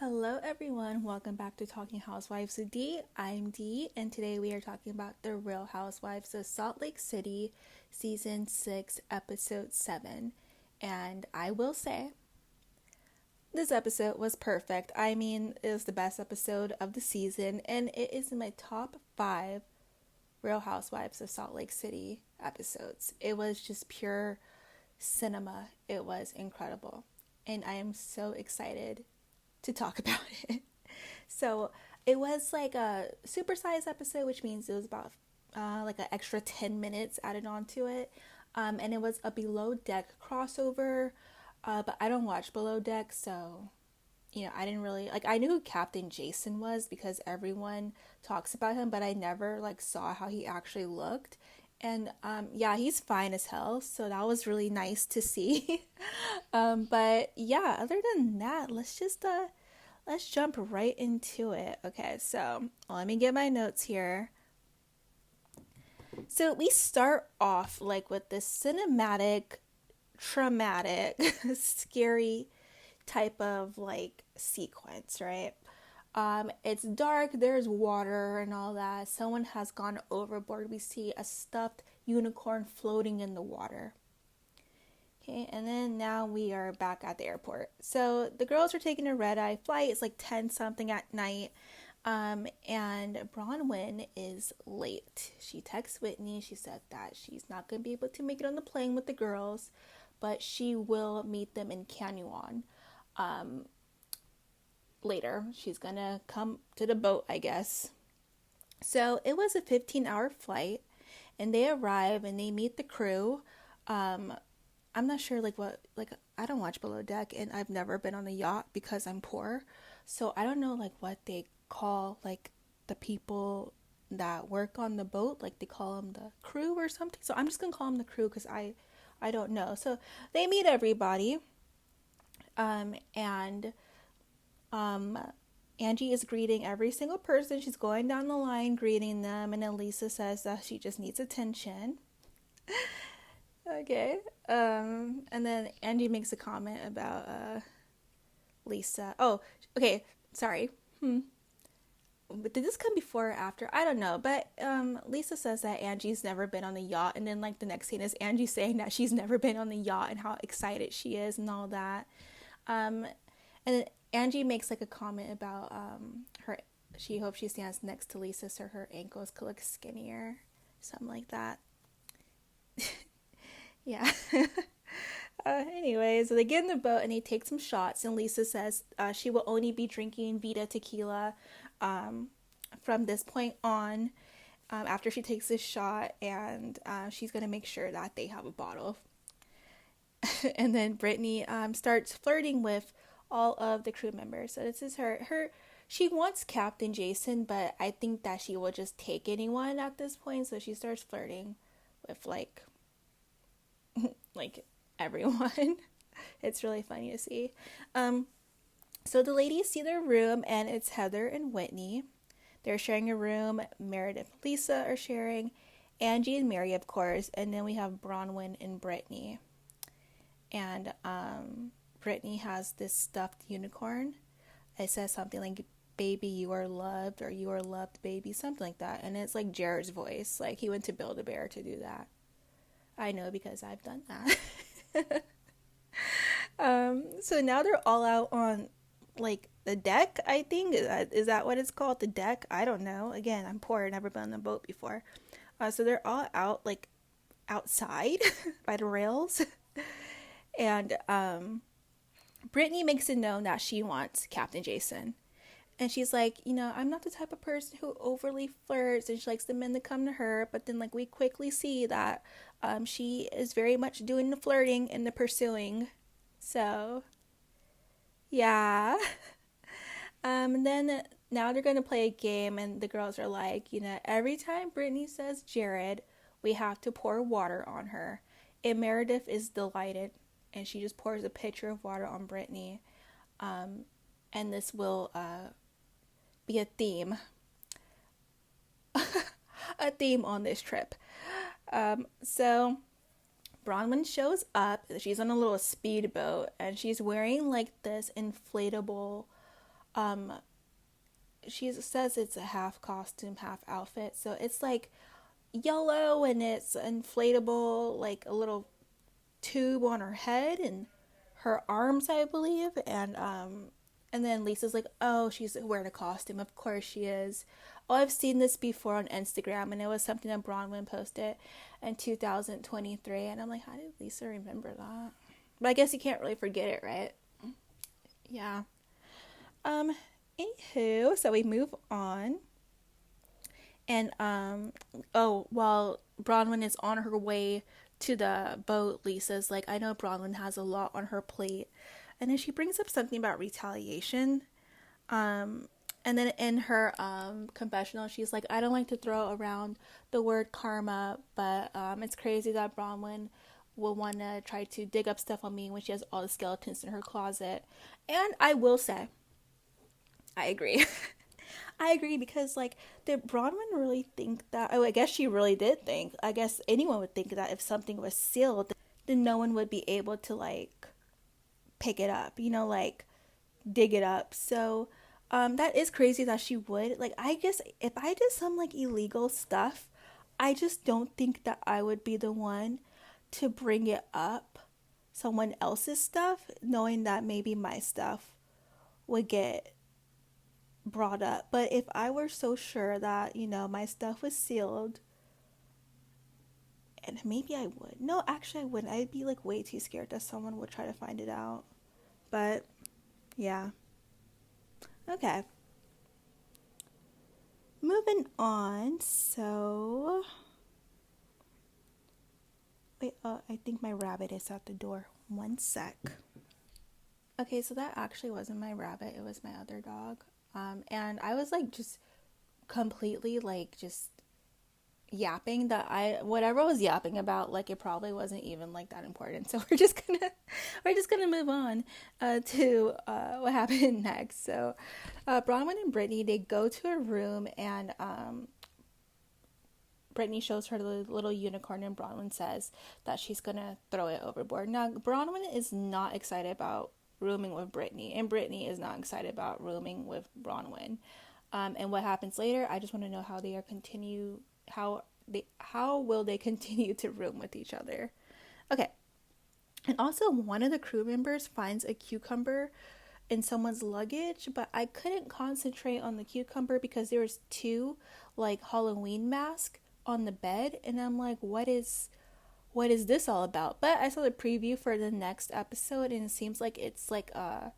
Hello, everyone. Welcome back to Talking Housewives with D. I'm Dee, and today we are talking about the Real Housewives of Salt Lake City, Season 6, Episode 7. And I will say, this episode was perfect. I mean, it was the best episode of the season, and it is in my top 5 Real Housewives of Salt Lake City episodes. It was just pure cinema. It was incredible, and I am so excited to talk about it. So it was like a supersized episode, which means it was about like an extra 10 minutes added onto it. And it was a below deck crossover, but I don't watch below deck, so I didn't really like. I knew who Captain Jason was because everyone talks about him, but I never like saw how he actually looked. And yeah, he's fine as hell, so that was really nice to see. But yeah, other than that, let's jump right into it. Okay, so let me get my notes here. So we start off like with this cinematic, traumatic, scary type of like sequence, right? It's dark, there's water and all that. Someone has gone overboard. We see a stuffed unicorn floating in the water. Okay, and then now we are back at the airport. So the girls are taking a red-eye flight. It's like 10 something at night. And Bronwyn is late. She texts Whitney. She said that she's not going to be able to make it on the plane with the girls, but she will meet them in Canyon. Later. She's gonna come to the boat, I guess. So it was a 15-hour flight, and they arrive and they meet the crew. I'm not sure I don't watch Below Deck, and I've never been on a yacht because I'm poor, so I don't know like what they call like the people that work on the boat, like they call them the crew or something. So I'm just gonna call them the crew because I don't know. So they meet everybody, and Angie is greeting every single person. She's going down the line greeting them, and then Lisa says that she just needs attention. Okay. And then Angie makes a comment about Lisa. Oh, okay. Sorry. But did this come before or after? I don't know. But Lisa says that Angie's never been on the yacht, and then like the next scene is Angie saying that she's never been on the yacht and how excited she is and all that. And then Angie makes like a comment about her. She hopes she stands next to Lisa so her ankles could look skinnier, something like that. Yeah. Anyway, so they get in the boat and they take some shots, and Lisa says she will only be drinking Vita tequila from this point on. After she takes this shot, and she's gonna make sure that they have a bottle. And then Brittany starts flirting with all of the crew members. So this is her she wants Captain Jason, but I think that she will just take anyone at this point. So she starts flirting with like everyone. It's really funny to see. So the ladies see their room, and it's Heather and Whitney. They're sharing a room. Meredith and Lisa are sharing. Angie and Mary, of course. And then we have Bronwyn and Brittany. And Brittany has this stuffed unicorn. It says something like, "Baby, you are loved," or "You are loved, baby," something like that. And it's like Jared's voice. Like he went to Build-A-Bear to do that. I know because I've done that. So now they're all out on like the deck, I think. Is that what it's called? The deck? I don't know. Again, I'm poor. I've never been on a boat before. So they're all out like outside by the rails. And Brittany makes it known that she wants Captain Jason. And she's like, I'm not the type of person who overly flirts, and she likes the men to come to her. But then like we quickly see that she is very much doing the flirting and the pursuing. So yeah. Then now they're gonna play a game, and the girls are like, every time Brittany says Jared, we have to pour water on her. And Meredith is delighted, and she just pours a pitcher of water on Brittany. And this will be a theme. A theme on this trip. So Bronwyn shows up. She's on a little speedboat, and she's wearing like this inflatable Um, she says it's a half costume, half outfit. So it's like yellow and it's inflatable, like a little tube on her head and her arms, I believe. And then Lisa's like, oh, she's wearing a costume. Of course she is. Oh, I've seen this before on Instagram, and it was something that Bronwyn posted in 2023. And I'm like, how did Lisa remember that? But I guess you can't really forget it, right? Yeah. Anywho, so we move on. And while Bronwyn is on her way to the boat, Lisa's like, I know Bronwyn has a lot on her plate. And then she brings up something about retaliation. And then in her confessional, she's like, I don't like to throw around the word karma, but it's crazy that Bronwyn will want to try to dig up stuff on me when she has all the skeletons in her closet. And I will say, I agree. I agree, because like, did Bronwyn really think that? Oh, I guess she really did think. I guess anyone would think that if something was sealed, then no one would be able to like pick it up, like dig it up. So that is crazy that she would. Like, I guess if I did some like illegal stuff, I just don't think that I would be the one to bring it up, someone else's stuff, knowing that maybe my stuff would get brought up. But if I were so sure that, my stuff was sealed, and maybe I would. No, actually I wouldn't. I'd be like way too scared that someone would try to find it out. But yeah. Okay. Moving on. So wait, I think my rabbit is at the door. One sec. Okay, so that actually wasn't my rabbit, it was my other dog. And I was like just completely like just yapping that whatever I was yapping about, like it probably wasn't even like that important. So we're just gonna move on to what happened next. So Bronwyn and Brittany, they go to a room, and Brittany shows her the little unicorn, and Bronwyn says that she's gonna throw it overboard. Now Bronwyn is not excited about rooming with Brittany, and Brittany is not excited about rooming with Bronwyn. And what happens later, I just want to know how will they continue to room with each other. Okay. And also, one of the crew members finds a cucumber in someone's luggage, but I couldn't concentrate on the cucumber because there was two like Halloween masks on the bed, and I'm like, what is this all about? But I saw the preview for the next episode, and it seems like it's like a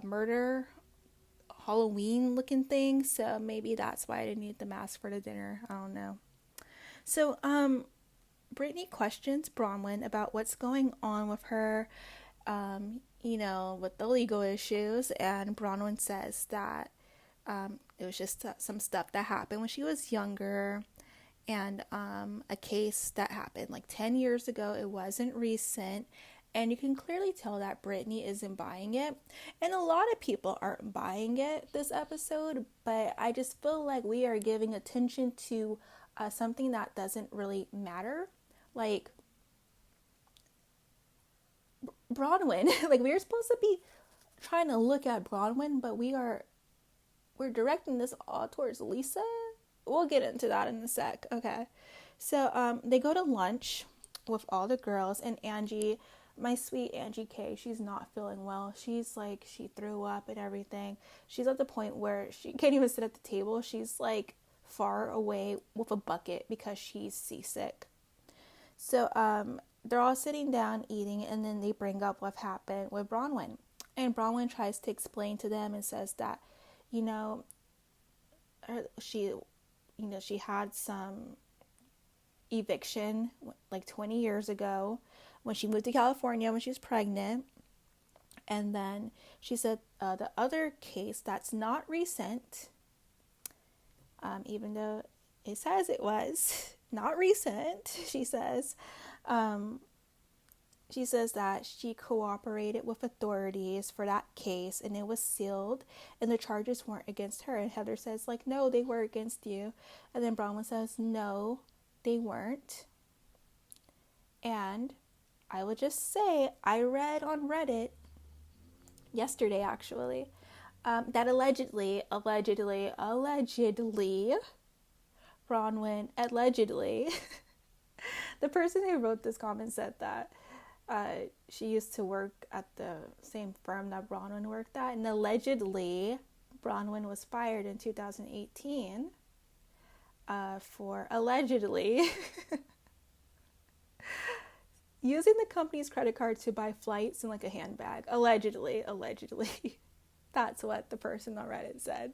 murder Halloween looking thing. So maybe that's why I didn't need the mask for the dinner. I don't know. So Brittany questions Bronwyn about what's going on with her, with the legal issues, and Bronwyn says that it was just some stuff that happened when she was younger, and a case that happened like 10 years ago. It wasn't recent, and you can clearly tell that Brittany isn't buying it, and a lot of people aren't buying it this episode, but I just feel like we are giving attention to something that doesn't really matter. Like Bronwyn, like we're supposed to be trying to look at Bronwyn, but we're directing this all towards Lisa. We'll get into that in a sec. Okay. So they go to lunch with all the girls, and Angie, my sweet Angie K, she's not feeling well. She's like, she threw up and everything. She's at the point where she can't even sit at the table. She's like far away with a bucket because she's seasick. So they're all sitting down eating, and then they bring up what happened with Bronwyn. And Bronwyn tries to explain to them and says that, she had some eviction like 20 years ago when she moved to California when she was pregnant. And then she said the other case that's not recent, even though it says it was not recent, she says that she cooperated with authorities for that case, and it was sealed, and the charges weren't against her. And Heather says, like, no, they were against you. And then Bronwyn says, no, they weren't. And I would just say, I read on Reddit yesterday, actually, That allegedly, Bronwyn, allegedly, the person who wrote this comment said that she used to work at the same firm that Bronwyn worked at, and allegedly, Bronwyn was fired in 2018 for allegedly using the company's credit card to buy flights and like a handbag. Allegedly. That's what the person on Reddit said.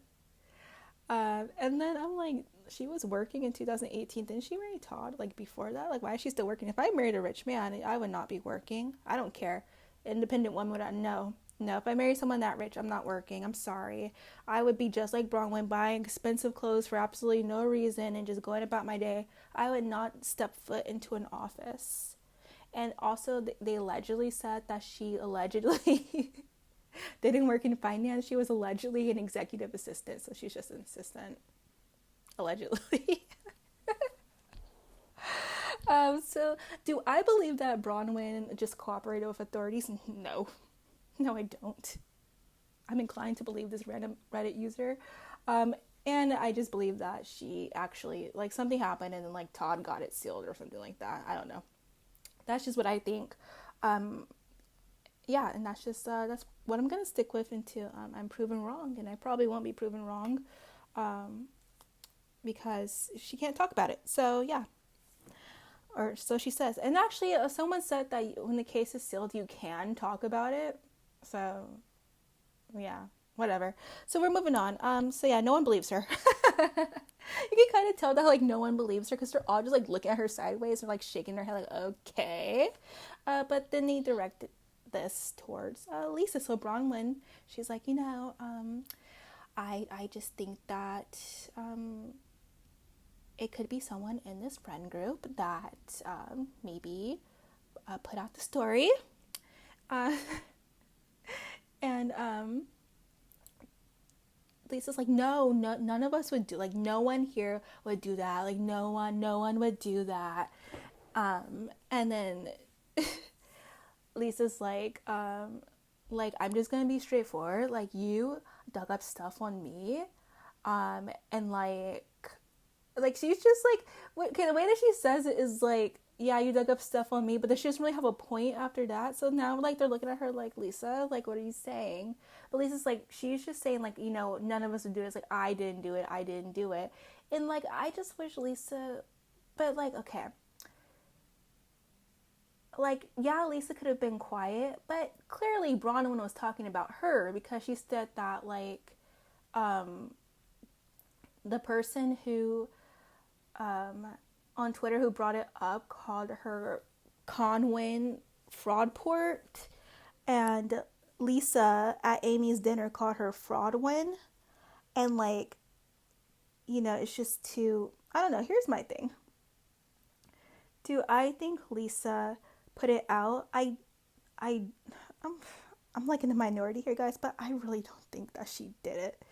And then I'm like, she was working in 2018. Didn't she marry Todd? Like before that? Like, why is she still working? If I married a rich man, I would not be working. I don't care. Independent woman would no. No, if I marry someone that rich, I'm not working. I'm sorry. I would be just like Bronwyn, buying expensive clothes for absolutely no reason and just going about my day. I would not step foot into an office. And also, they allegedly said that she allegedly didn't work in finance. She was allegedly an executive assistant, so she's just an assistant. Allegedly. So, do I believe that Bronwyn just cooperated with authorities? No. No, I don't. I'm inclined to believe this random Reddit user. And I just believe that she actually, like, something happened and then, like, Todd got it sealed or something like that. I don't know. That's just what I think. Yeah, and that's just, that's what I'm going to stick with until I'm proven wrong. And I probably won't be proven wrong because she can't talk about it. So, yeah. Or so she says. And actually, someone said that when the case is sealed, you can talk about it. So, yeah, whatever. So we're moving on. So yeah, no one believes her. You can kind of tell that like no one believes her because they're all just like looking at her sideways and like shaking their head like okay. But then they directed this towards Lisa. So Bronwyn, she's like, I just think that it could be someone in this friend group that maybe put out the story. And Lisa's like, no, none of us would do, like, no one here would do that. Like, no one would do that. And then Lisa's like, I'm just gonna be straightforward. Like, you dug up stuff on me. And like she's just like, okay, the way that she says it is like, yeah, you dug up stuff on me, but then she doesn't really have a point after that. So now, like, they're looking at her like, Lisa, like, what are you saying? But Lisa's like, she's just saying, like, none of us would do it. It's like, I didn't do it. And, like, I just wish Lisa, but, like, okay. Like, yeah, Lisa could have been quiet, but clearly Bronwyn was talking about her because she said that, like, the person who, on Twitter who brought it up called her Conwyn Fraudport, and Lisa at Amy's dinner called her Fraudwyn, and like, it's just too, I don't know. Here's my thing. Do I think Lisa put it out? I'm like in the minority here, guys, but I really don't think that she did it.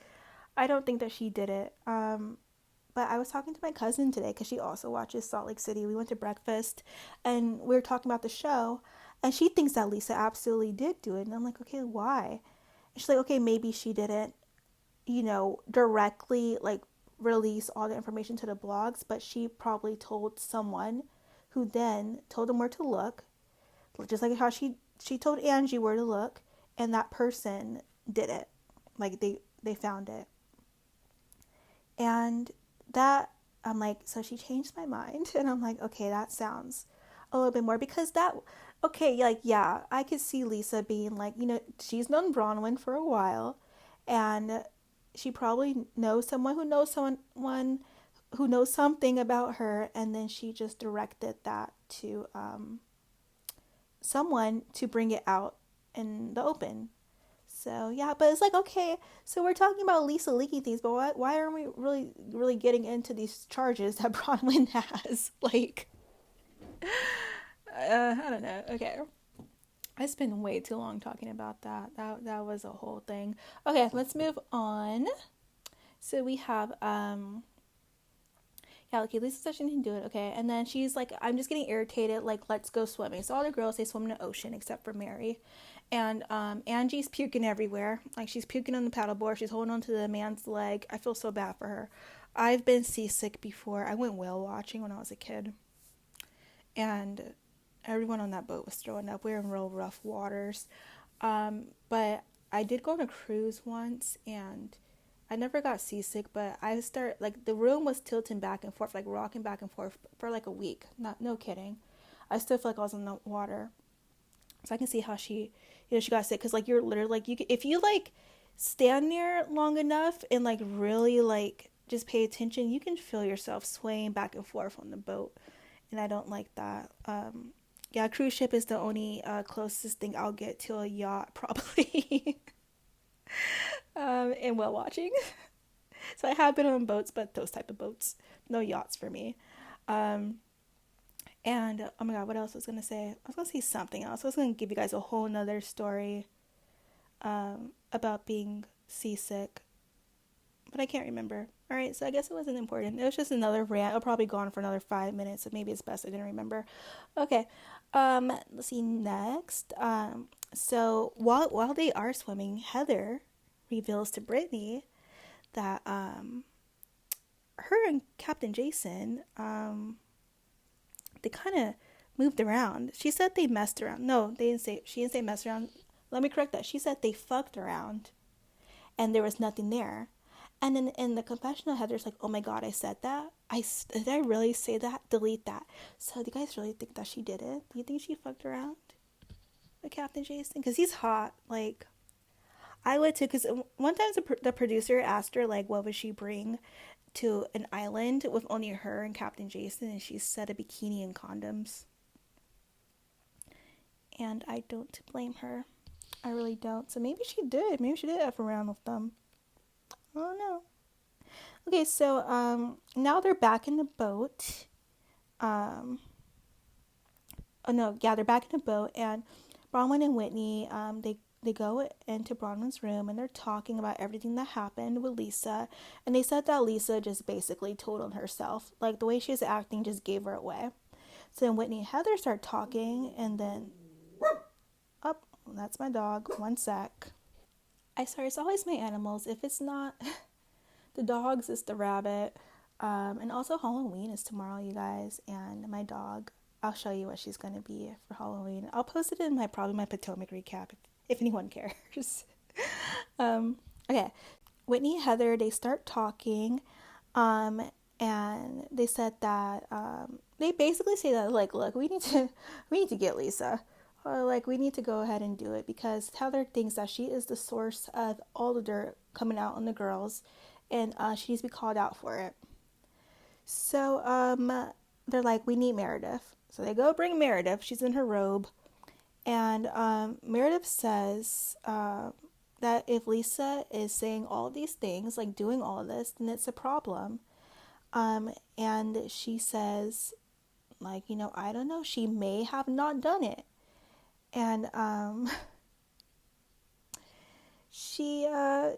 I don't think that she did it. But I was talking to my cousin today because she also watches Salt Lake City. We went to breakfast and we were talking about the show. And she thinks that Lisa absolutely did do it. And I'm like, okay, why? And she's like, okay, maybe she didn't, directly like release all the information to the blogs. But she probably told someone who then told them where to look. Just like how she told Angie where to look. And that person did it. Like they found it. And that, I'm like, so she changed my mind. And I'm like, okay, that sounds a little bit more, because that, okay, like, yeah, I could see Lisa being like, she's known Bronwyn for a while, and she probably knows someone who knows something about her, and then she just directed that to someone to bring it out in the open. So, yeah, but it's like, okay, so we're talking about Lisa leaking things, but why aren't we really getting into these charges that Bronwyn has? Like, I don't know. Okay. I spent way too long talking about that. That was a whole thing. Okay, let's move on. So we have, Yeah, okay, Lisa said she didn't do it, okay? And then she's like, I'm just getting irritated, like, let's go swimming. So all the girls, they swim in the ocean except for Mary. And Angie's puking everywhere. Like, she's puking on the paddleboard. She's holding onto the man's leg. I feel so bad for her. I've been seasick before. I went whale watching when I was a kid. And everyone on that boat was throwing up. We were in real rough waters. But I did go on a cruise once, and I never got seasick, but like, the room was tilting back and forth, like rocking back and forth for like a week. No kidding. I still feel like I was in the water. So I can see how she got sick. Cause like, you're literally like, if you like stand there long enough and like really like just pay attention, you can feel yourself swaying back and forth on the boat. And I don't like that. Yeah, cruise ship is the only closest thing I'll get to a yacht, probably. And whale watching. So I have been on boats, but those type of boats. No yachts for me. And oh my god, what else was I gonna say? I was gonna say something else. I was gonna give you guys a whole nother story about being seasick, but I can't remember. All right, so I guess it wasn't important. It was just another rant. I'll probably go on for another 5 minutes, so maybe it's best I didn't remember. Okay, let's see next. So while they are swimming, Heather reveals to Brittany that her and Captain Jason they kind of moved around. She said they messed around. No, she didn't say messed around. Let me correct that. She said they fucked around and there was nothing there. And then in the confessional, Heather's like, oh my god, I said that? Did I really say that? Delete that. So do you guys really think that she did it? Do you think she fucked around with Captain Jason? Because he's hot. Like, I would too. Because one time the producer asked her, like, what would she bring to an island with only her and Captain Jason? And she said a bikini and condoms. And I don't blame her. I really don't. So maybe she did. Maybe she did F around with them. I don't know. Okay, so now they're back in the boat. They're back in the boat, and Bronwyn and Whitney, they go into Bronwyn's room, and they're talking about everything that happened with Lisa, and they said that Lisa just basically told on herself. Like, the way she was acting just gave her away. So then Whitney and Heather start talking, and then... Oh, that's my dog. One sec. It's always my animals. If it's not the dogs, it's the rabbit. And also Halloween is tomorrow, you guys. And my dog, I'll show you what she's going to be for Halloween. I'll post it in my Potomac recap if anyone cares. Okay. Whitney and Heather, they start talking. And they said that, they basically say that, like, look, we need to get Lisa. Like, we need to go ahead and do it, because Heather thinks that she is the source of all the dirt coming out on the girls, and she needs to be called out for it. So they're like, we need Meredith. So they go bring Meredith. She's in her robe, and Meredith says that if Lisa is saying all these things, like doing all of this, then it's a problem. And she says, like, I don't know, she may have not done it. And she's not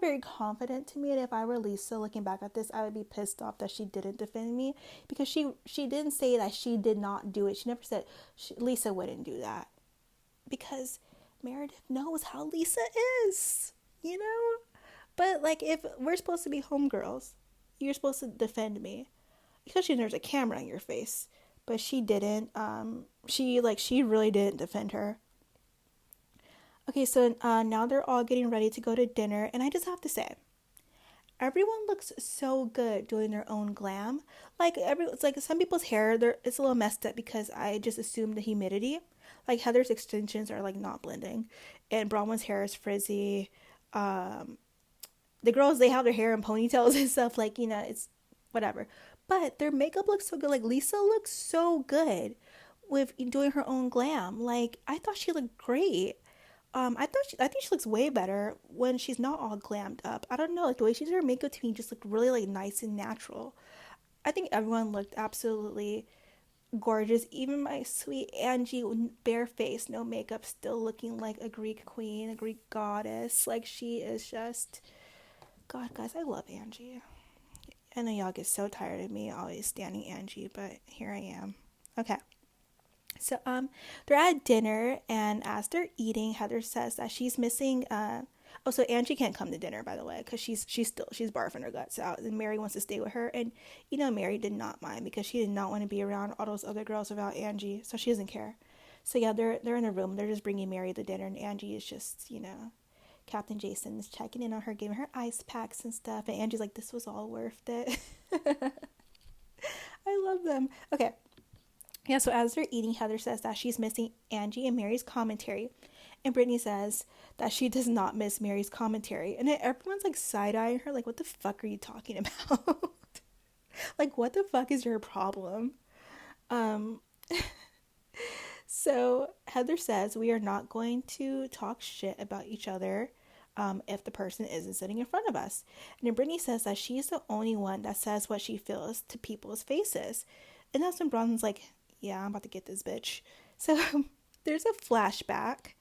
very confident to me, and if I were Lisa looking back at this, I would be pissed off that she didn't defend me, because she didn't say that she did not do it. She never said Lisa wouldn't do that, because Meredith knows how Lisa is, But, like, if we're supposed to be homegirls, you're supposed to defend me. Especially when there's a camera in your face. But she didn't. She really didn't defend her. Okay, so now they're all getting ready to go to dinner. And I just have to say, everyone looks so good doing their own glam. It's like some people's hair, it's a little messed up because I just assumed the humidity. Like, Heather's extensions are, like, not blending. And Bronwyn's hair is frizzy. The girls, they have their hair in ponytails and stuff. Like, it's whatever. But their makeup looks so good. Like, Lisa looks so good with doing her own glam. Like, I thought she looked great. I think she looks way better when she's not all glammed up. I don't know, like, the way she did her makeup to me just looked really, like, nice and natural. I think everyone looked absolutely gorgeous. Even my sweet Angie, bare face, no makeup, still looking like a Greek queen, a Greek goddess. Like, she is just God, guys, I love Angie. I know y'all get so tired of me always standing Angie, but here I am. Okay. So they're at dinner, and as they're eating, Heather says that she's missing so Angie can't come to dinner, by the way, because she's barfing her guts out, and Mary wants to stay with her. And Mary did not mind, because she did not want to be around all those other girls without Angie, so she doesn't care. So yeah, they're in a room, they're just bringing Mary to dinner, and Angie is just, Captain Jason is checking in on her, giving her ice packs and stuff, and Angie's like, this was all worth it. I love them. Okay. Yeah, so as they're eating, Heather says that she's missing Angie and Mary's commentary. And Brittany says that she does not miss Mary's commentary. And then everyone's like side-eyeing her, like, what the fuck are you talking about? Like, what the fuck is your problem? So Heather says we are not going to talk shit about each other if the person isn't sitting in front of us. And then Brittany says that she's the only one that says what she feels to people's faces. And that's when Bronwyn's like, yeah, I'm about to get this bitch. So there's a flashback,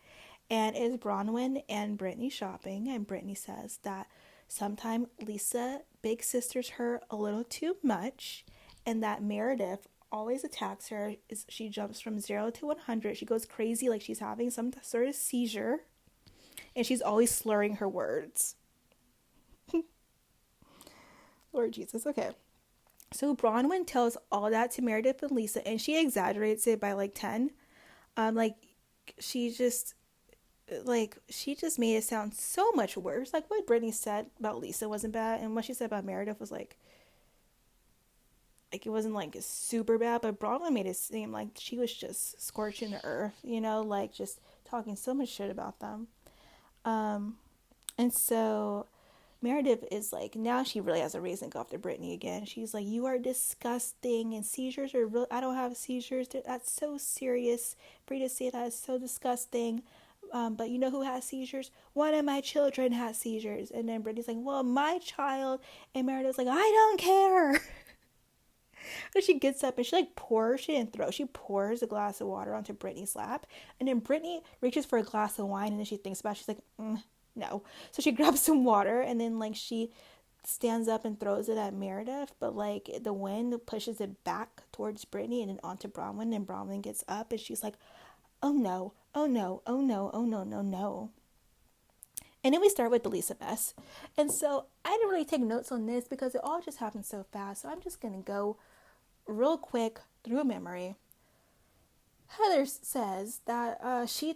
and it's Bronwyn and Brittany shopping, and Brittany says that sometimes Lisa big sisters her a little too much, and that Meredith always attacks her. She jumps from 0 to 100. She goes crazy, like she's having some sort of seizure, and she's always slurring her words. Lord Jesus. Okay. So Bronwyn tells all that to Meredith and Lisa, and she exaggerates it by like 10. She just made it sound so much worse. Like, what Brittany said about Lisa wasn't bad, and what she said about Meredith was like it wasn't like super bad, but Bronwyn made it seem like she was just scorching the earth, like just talking so much shit about them. And so Meredith is like, now she really has a reason to go after Brittany again. She's like, you are disgusting, and seizures are real. I don't have seizures. That's so serious for you to say that is so disgusting. But you know who has seizures? One of my children has seizures. And then Brittany's like, well, my child. And Meredith's like, I don't care. And she gets up and she she pours a glass of water onto Brittany's lap. And then Brittany reaches for a glass of wine, and then she thinks about it. She's like, no. So she grabs some water, and then like she stands up and throws it at Meredith, but like the wind pushes it back towards Brittany and then onto Bronwyn, and Bronwyn gets up and she's like, oh no, oh no, oh no, oh no, no, no. And then we start with the Lisa mess. And so I didn't really take notes on this because it all just happened so fast. So I'm just going to go real quick through memory. Heather says that she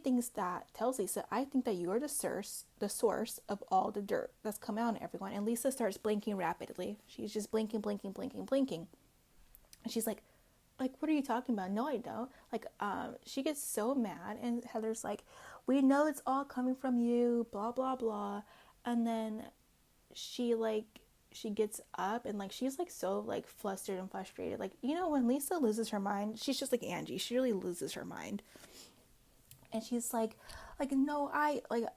tells Lisa, I think that you are the source of all the dirt that's come out on everyone. And Lisa starts blinking rapidly. She's just blinking. And she's like, what are you talking about? No, I don't. She gets so mad, and Heather's like, we know it's all coming from you, blah, blah, blah. And then she gets up, and she's so flustered and frustrated. When Lisa loses her mind, she's just like Angie. She really loses her mind. And she's like, no,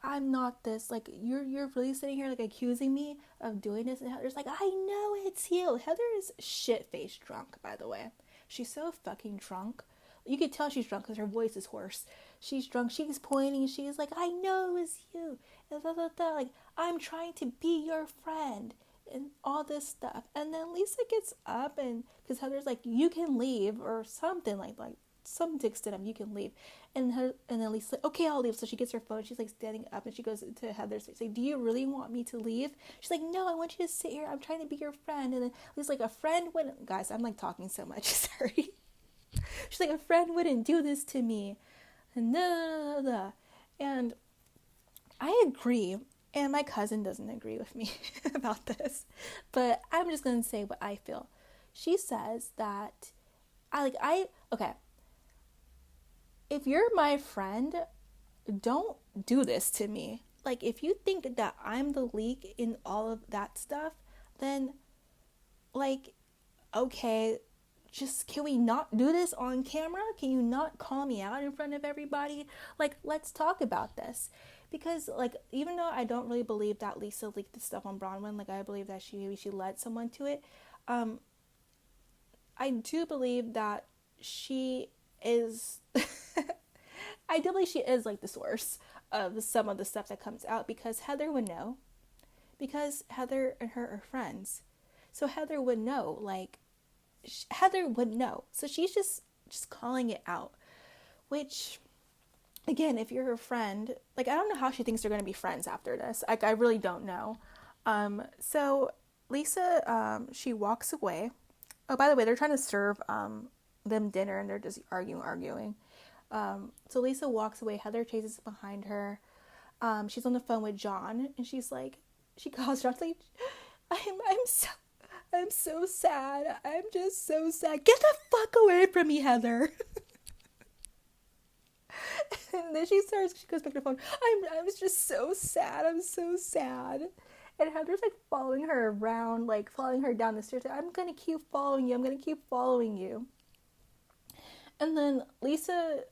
I'm not this. You're really sitting here accusing me of doing this. And Heather's like, I know it's you. Heather is shit-faced drunk, by the way. She's so fucking drunk. You could tell she's drunk because her voice is hoarse. She's drunk. She's pointing. She's like, I know it's you. And I'm trying to be your friend. And all this stuff. And then Lisa gets up, and because Heather's like, you can leave, or something like some dicks to them, you can leave. And then Lisa's like, okay, I'll leave. So she gets her phone. She's standing up, and she goes to Heather. She's like, do you really want me to leave? She's like, no, I want you to sit here. I'm trying to be your friend. And then Lisa's like, a friend wouldn't. Guys, I'm talking so much. Sorry. She's like, a friend wouldn't do this to me. And And I agree. And my cousin doesn't agree with me about this. But I'm just going to say what I feel. She says that, okay. If you're my friend, don't do this to me. If you think that I'm the leak in all of that stuff, then, okay, just, can we not do this on camera? Can you not call me out in front of everybody? Let's talk about this. Because, even though I don't really believe that Lisa leaked the stuff on Bronwyn, I believe that she led someone to it, I do believe that she is, I do believe she is, the source of some of the stuff that comes out, because Heather would know, because Heather and her are friends. So Heather would know, like, Heather would know. So she's just calling it out, which, again, if you're her friend, like, I don't know how she thinks they're going to be friends after this. Like, I really don't know. So Lisa, she walks away. Oh, by the way, they're trying to serve them dinner, and they're just arguing. So Lisa walks away. Heather chases behind her. She's on the phone with John, and she's like, she calls John, like, I'm so sad. I'm just so sad. Get the fuck away from me, Heather. And then she goes back to the phone. I was just so sad. I'm so sad. And Heather's like following her around, like following her down the stairs. Like, I'm gonna keep following you. I'm gonna keep following you. And then Lisa,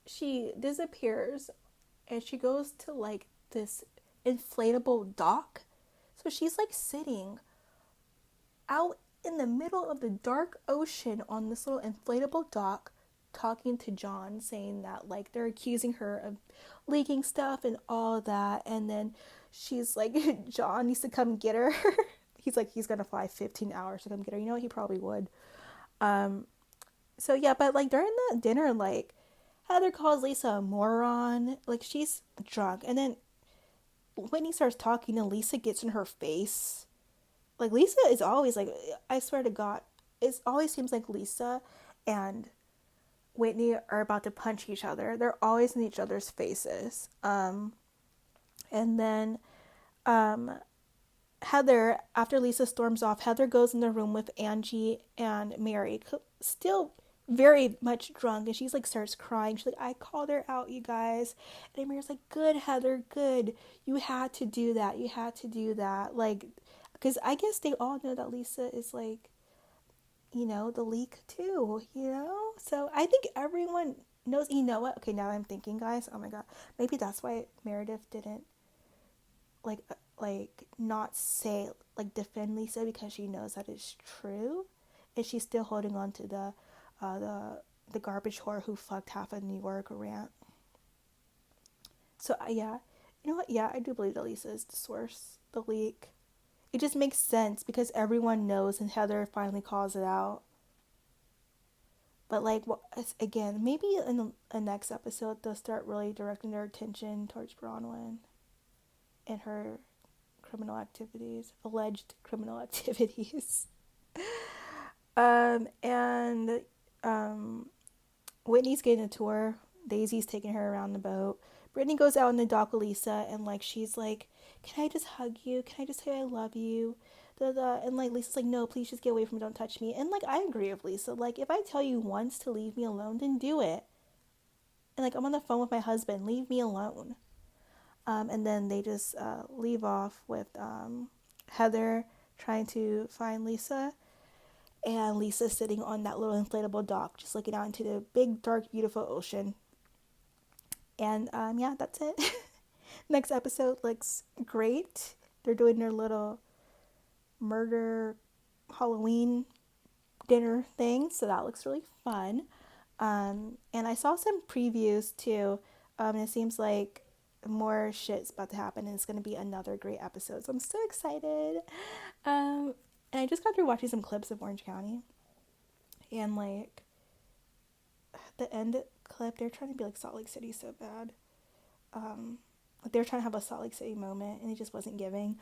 she disappears, and she goes to like this inflatable dock. So she's like sitting out in the middle of the dark ocean on this little inflatable dock, talking to John, saying that like they're accusing her of leaking stuff and all that. And then she's like, John needs to come get her. He's like, he's gonna fly 15 hours to come get her. You know what? He probably would. So yeah, but like during the dinner, like Heather calls Lisa a moron. Like, she's drunk, and then Whitney starts talking, and Lisa gets in her face. Like, Lisa is always like, I swear to God, it always seems like Lisa and Whitney are about to punch each other. They're always in each other's faces. And then Heather, after Lisa storms off, Heather goes in the room with Angie and Mary, still very much drunk, and she's like starts crying. She's like, I called her out, you guys. And Mary's like, good, Heather, good. You had to do that. You had to do that. Like, because I guess they all know that Lisa is like, you know, the leak too, you know? So I think everyone knows. You know what? Okay, now I'm thinking, guys, oh my God, maybe that's why Meredith didn't like not say, like, defend Lisa, because she knows that it's true, and she's still holding on to the garbage whore who fucked half of New York rant. So yeah, you know what? Yeah, I do believe that Lisa is the source, the leak. It just makes sense because everyone knows, and Heather finally calls it out. But like, again, maybe in the next episode they'll start really directing their attention towards Bronwyn and her criminal activities, alleged criminal activities. And Whitney's getting a tour. Daisy's taking her around the boat. Brittany goes out on the dock with Lisa, and like, she's like, can I just hug you? Can I just say I love you? And like, Lisa's like, no, please just get away from me, don't touch me. And like, I agree with Lisa. Like, if I tell you once to leave me alone, then do it. And like, I'm on the phone with my husband, leave me alone. And then they just leave off with Heather trying to find Lisa, and Lisa sitting on that little inflatable dock, just looking out into the big, dark, beautiful ocean. And yeah, that's it. Next episode looks great. They're doing their little murder Halloween dinner thing, so that looks really fun. And I saw some previews too. It seems like more shit's about to happen, and it's going to be another great episode. So I'm so excited. And I just got through watching some clips of Orange County, and like the end clip, they're trying to be like Salt Lake City so bad. They're trying to have a Salt Lake City moment, and it just wasn't giving.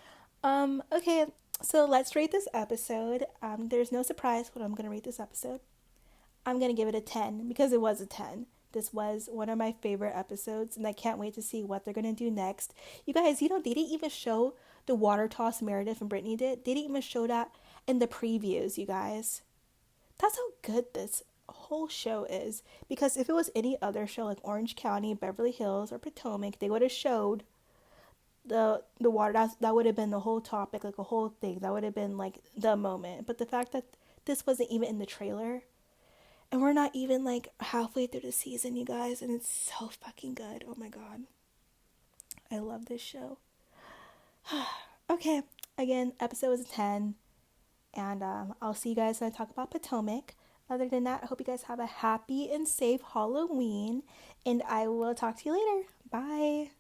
Okay, so let's rate this episode. There's no surprise what I'm gonna rate this episode. I'm gonna give it a 10 because it was a 10. This was one of my favorite episodes, and I can't wait to see what they're gonna do next. You guys, you know, they didn't even show the water toss Meredith and Brittany did. They didn't even show that in the previews, you guys. That's how good this whole show is. Because if it was any other show like Orange County, Beverly Hills, or Potomac, they would have showed the water. That would have been the whole topic, like a whole thing. That would have been like the moment. But the fact that this wasn't even in the trailer, and we're not even like halfway through the season, you guys, and it's so fucking good. Oh my God, I love this show. Okay, again, episode was 10, and I'll see you guys when I talk about Potomac. Other than that, I hope you guys have a happy and safe Halloween, and I will talk to you later. Bye.